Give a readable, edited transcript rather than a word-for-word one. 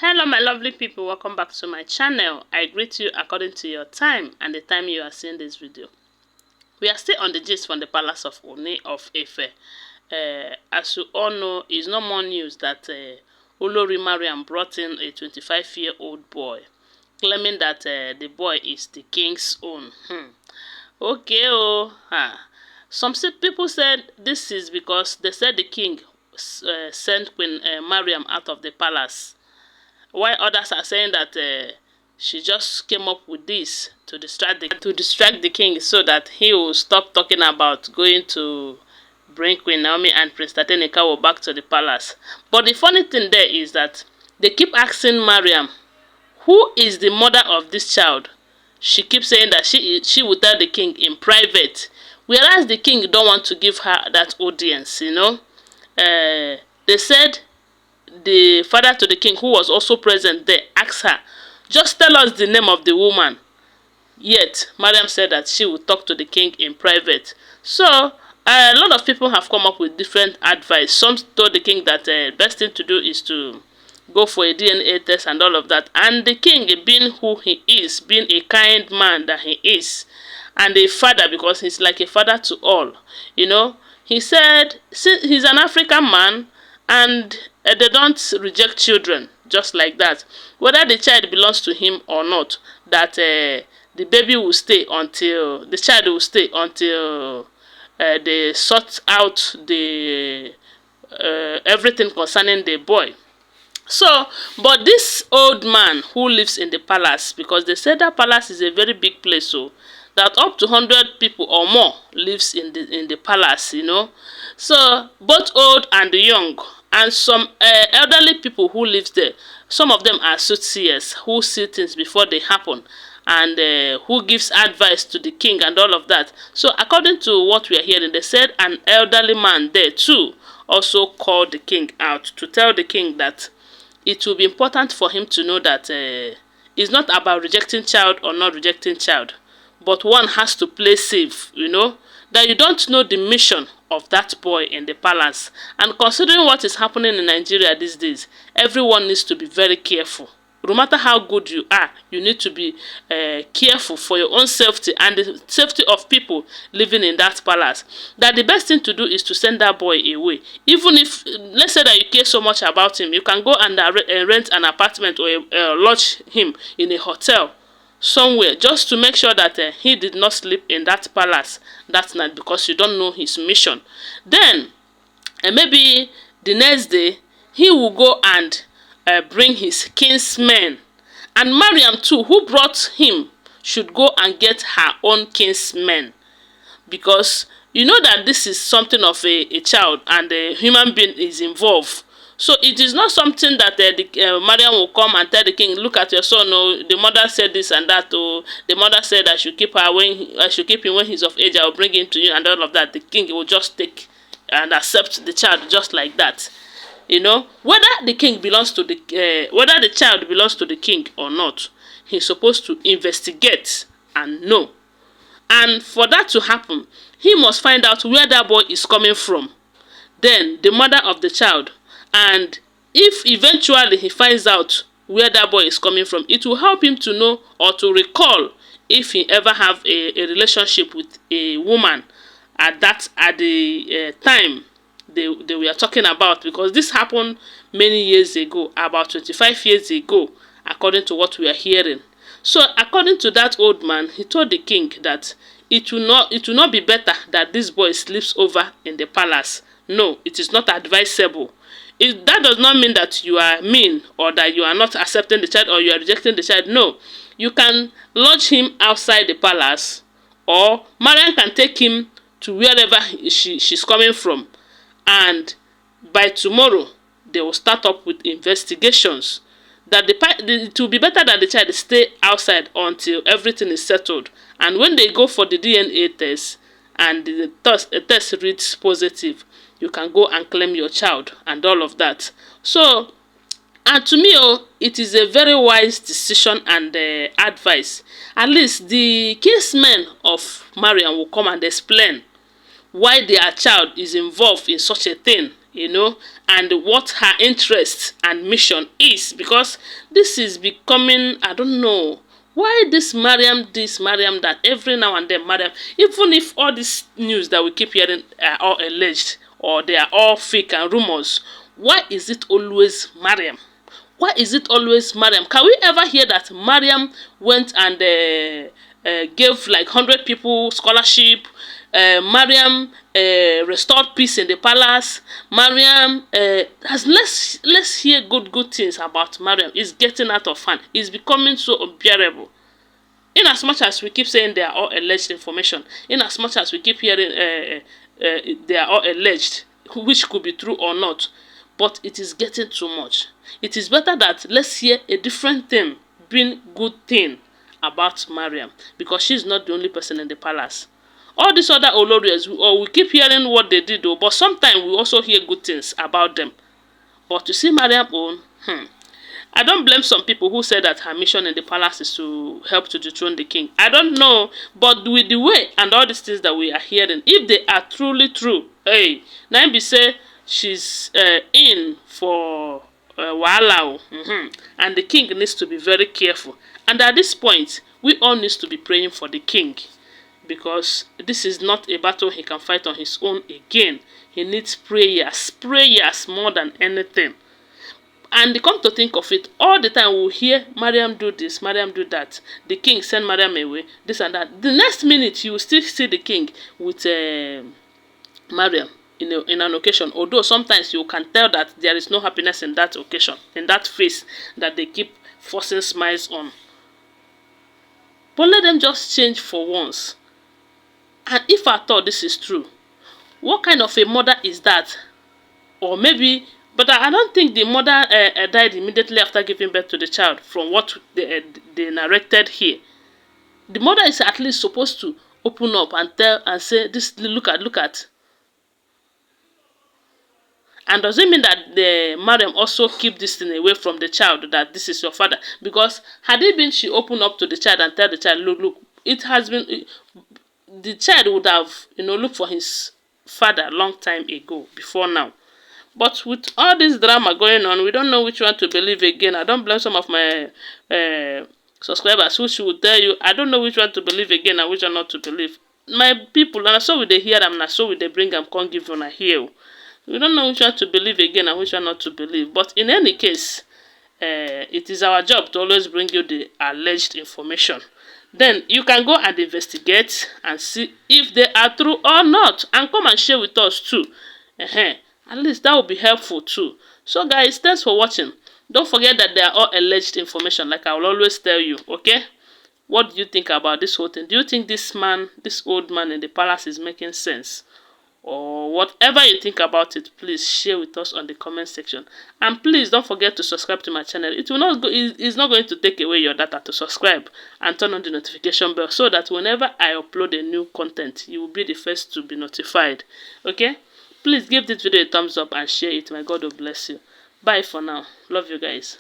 Hello my lovely people, welcome back to my channel. I greet you according to your time and the time you are seeing this video. We are still on the gist from the palace of Ooni of Ife. As you all know, it's no more news that Olori Mariam brought in a 25-year-old boy, claiming that the boy is the king's own. Okay, some people said this is because they said the king sent Queen Mariam out of the palace, while others are saying that she just came up with this to distract the king so that he will stop talking about going to bring Queen Naomi and Prince Tadenikawo back to the palace. But the funny thing there is that they keep asking Mariam, who is the mother of this child? She keeps saying that she will tell the king in private, whereas the king don't want to give her that audience, you know. They said the father to the king, who was also present there, asked her, just tell us the name of the woman. Yet Mariam said that she would talk to the king in private. So a lot of people have come up with different advice. Some told the king that the best thing to do is to go for a DNA test and all of that. And the king, being who he is, being a kind man that he is, and a father, because he's like a father to all, you know, he said he's an African man, and they don't reject children just like that. Whether the child belongs to him or not, that the baby will stay until the child will stay until they sort out the everything concerning the boy. So, but this old man who lives in the palace, because they said that palace is a very big place, so that up to 100 people or more lives in the palace, you know. So both old and young, and some elderly people who live there. Some of them are soothsayers who see things before they happen, and who gives advice to the king and all of that. So according to what we are hearing, they said an elderly man there too also called the king out to tell the king that it will be important for him to know that it's not about rejecting child or not rejecting child, but one has to play safe, you know, that you don't know the mission of that boy in the palace. And considering what is happening in Nigeria these days, everyone needs to be very careful. No matter how good you are, you need to be careful for your own safety and the safety of people living in that palace. That the best thing to do is to send that boy away. Even if, let's say that you care so much about him, you can go and rent an apartment or lodge him in a hotel somewhere, just to make sure that he did not sleep in that palace that night, because you don't know his mission. Then maybe the next day he will go and bring his kinsmen, and Mariam too, who brought him, should go and get her own kinsmen, because you know that this is something of a child and a human being is involved. So it is not something that Mariam will come and tell the king, look at your son, oh, the mother said this and that, oh, the mother said I should keep her I should keep him when he's of age, I will bring him to you, and all of that. The king will just take and accept the child just like that. You know, whether the king belongs to whether the child belongs to the king or not, he's supposed to investigate and know. And for that to happen, he must find out where that boy is coming from, then the mother of the child. And if eventually he finds out where that boy is coming from, it will help him to know or to recall if he ever have a relationship with a woman at the time they were talking about, because this happened many years ago, about 25 years ago, according to what we are hearing. So according to that old man, he told the king that it will not be better that this boy sleeps over in the palace. No, it is not advisable. That does not mean that you are mean or that you are not accepting the child or you are rejecting the child. No, you can lodge him outside the palace, or Mariam can take him to wherever she's coming from, and by tomorrow they will start up with investigations. That it will be better that the child stay outside until everything is settled, and when they go for the DNA test and the test reads positive, you can go and claim your child and all of that. So, and to me, it is a very wise decision and advice. At least the kinsmen of Mariam will come and explain why their child is involved in such a thing and what her interest and mission is, because this is becoming, I don't know why this Mariam, that every now and then Mariam, even if all this news that we keep hearing are all alleged or they are all fake and rumors, why is it always Mariam? Why is it always Mariam? Can we ever hear that Mariam went and gave like 100 people scholarship? Mariam restored peace in the palace. Mariam let's hear good things about Mariam. It's getting out of hand. It's becoming so unbearable. In as much as we keep saying they are all alleged information, in as much as we keep hearing they are all alleged, which could be true or not, but it is getting too much. It is better that let's hear a different thing being good thing about Mariam, because she's not the only person in the palace. All these other Olories, we keep hearing what they did though, but sometimes we also hear good things about them. But to see Mariam own, I don't blame some people who say that her mission in the palace is to help to dethrone the king. I don't know, but with the way and all these things that we are hearing, if they are truly true, hey, Naimbi say she's in for wahala, and the king needs to be very careful. And at this point, we all need to be praying for the king, because this is not a battle he can fight on his own again. He needs prayers more than anything. And come to think of it, all the time we'll hear Mariam do this, Mariam do that. The king send Mariam away, this and that. The next minute, you will still see the king with Mariam in an occasion. Although sometimes you can tell that there is no happiness in that occasion, in that face that they keep forcing smiles on. But let them just change for once. And if I thought this is true, what kind of a mother is that? Or maybe... But I don't think the mother died immediately after giving birth to the child, from what they narrated here. The mother is at least supposed to open up and tell and say, "This, look at." And does it mean that the Mariam also keep this thing away from the child, that this is your father? Because had it been she opened up to the child and tell the child, look, it has been, the child would have, looked for his father a long time ago, before now. But with all this drama going on, we don't know which one to believe again. I don't blame some of my subscribers who should tell you, I don't know which one to believe again and which one not to believe. My people, and so will they hear them, and so will they bring them, can't give you a hear. We don't know which one to believe again and which one not to believe. But in any case, it is our job to always bring you the alleged information. Then you can go and investigate and see if they are true or not, and come and share with us too. At least that will be helpful too. So guys, thanks for watching. Don't forget that they are all alleged information, like I will always tell you, okay? What do you think about this whole thing? Do you think this old man in the palace is making sense? Or whatever you think about it, please share with us on the comment section. And please don't forget to subscribe to my channel. It will not go, it's not going to take away your data to subscribe, and turn on the notification bell so that whenever I upload a new content, you will be the first to be notified. Okay? Please give this video a thumbs up and share it. My God will bless you. Bye for now. Love you guys.